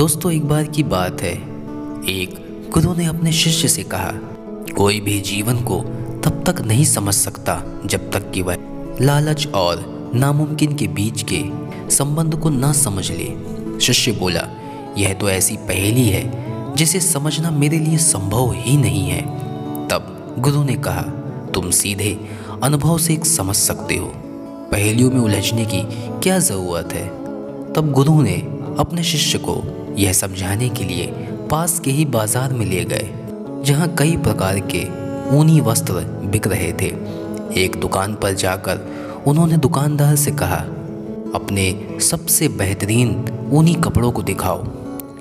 दोस्तों, एक बार की बात है। एक गुरु ने अपने शिष्य से कहा, कोई भी जीवन को तब तक नहीं समझ सकता जब तक कि वह लालच और नामुमकिन के बीच के संबंध को ना समझ ले। शिष्य बोला, यह तो ऐसी पहेली है जिसे समझना मेरे लिए संभव ही नहीं है। तब गुरु ने कहा, तुम सीधे अनुभव से समझ सकते हो, पहेलियों में उलझने की क्या ज़रूरत है। तब गुरु ने अपने शिष्य को यह समझाने के लिए पास के ही बाजार में ले गए, जहाँ कई प्रकार के ऊनी वस्त्र बिक रहे थे। एक दुकान पर जाकर उन्होंने दुकानदार से कहा, अपने सबसे बेहतरीन ऊनी कपड़ों को दिखाओ,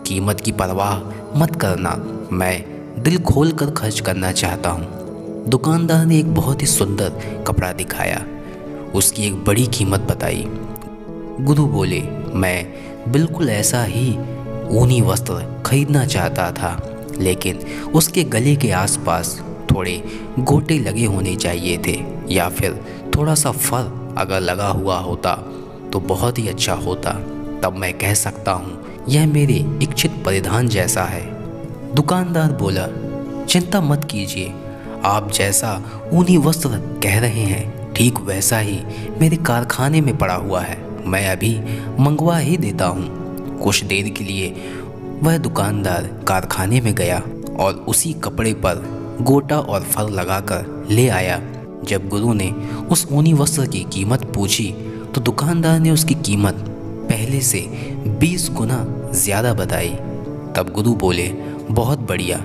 कीमत की परवाह मत करना, मैं दिल खोल कर खर्च करना चाहता हूँ। दुकानदार ने एक बहुत ही सुंदर कपड़ा दिखाया, उसकी एक बड़ी कीमत बताई। गुरु बोले, मैं बिल्कुल ऐसा ही ऊनी वस्त्र खरीदना चाहता था, लेकिन उसके गले के आसपास थोड़े गोटे लगे होने चाहिए थे, या फिर थोड़ा सा फर अगर लगा हुआ होता तो बहुत ही अच्छा होता। तब मैं कह सकता हूँ यह मेरे इच्छित परिधान जैसा है। दुकानदार बोला, चिंता मत कीजिए, आप जैसा ऊनी वस्त्र कह रहे हैं ठीक वैसा ही मेरे कारखाने में पड़ा हुआ है, मैं अभी मंगवा ही देता हूँ। कुछ देर के लिए वह दुकानदार कारखाने में गया और उसी कपड़े पर गोटा और फर लगाकर ले आया। जब गुरु ने उस ऊनी वस्त्र की कीमत पूछी तो दुकानदार ने उसकी कीमत पहले से 20 गुना ज़्यादा बताई। तब गुरु बोले, बहुत बढ़िया,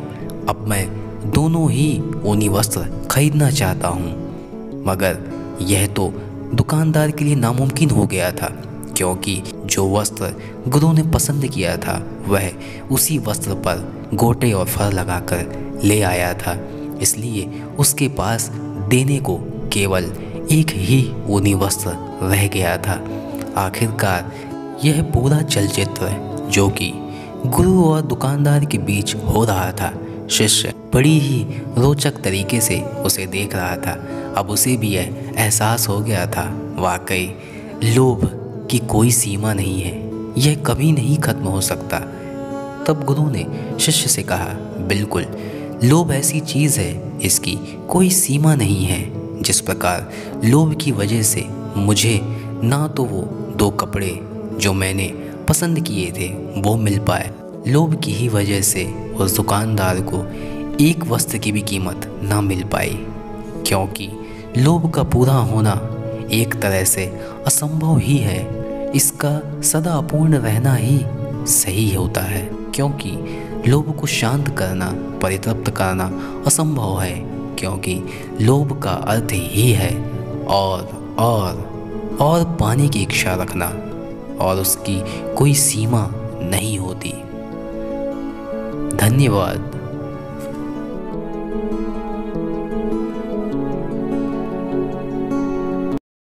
अब मैं दोनों ही ऊनी वस्त्र खरीदना चाहता हूँ। मगर यह तो दुकानदार के लिए नामुमकिन हो गया था, क्योंकि जो वस्त्र गुरु ने पसंद किया था वह उसी वस्त्र पर गोटे और फर लगाकर ले आया था, इसलिए उसके पास देने को केवल एक ही ऊनी वस्त्र रह गया था। आखिरकार यह पूरा चलचित्र जो कि गुरु और दुकानदार के बीच हो रहा था, शिष्य बड़ी ही रोचक तरीके से उसे देख रहा था। अब उसे भी यह एहसास हो गया था, वाकई लोभ की कोई सीमा नहीं है, यह कभी नहीं खत्म हो सकता। तब गुरु ने शिष्य से कहा, बिल्कुल, लोभ ऐसी चीज़ है, इसकी कोई सीमा नहीं है। जिस प्रकार लोभ की वजह से मुझे ना तो वो 2 कपड़े जो मैंने पसंद किए थे वो मिल पाए, लोभ की ही वजह से उस दुकानदार को एक वस्त्र की भी कीमत ना मिल पाई, क्योंकि लोभ का पूरा होना एक तरह से असंभव ही है। इसका सदा अपूर्ण रहना ही सही होता है, क्योंकि लोभ को शांत करना, परितृप्त करना असंभव है, क्योंकि लोभ का अर्थ ही है और पाने की इच्छा रखना, और उसकी कोई सीमा नहीं होती। धन्यवाद।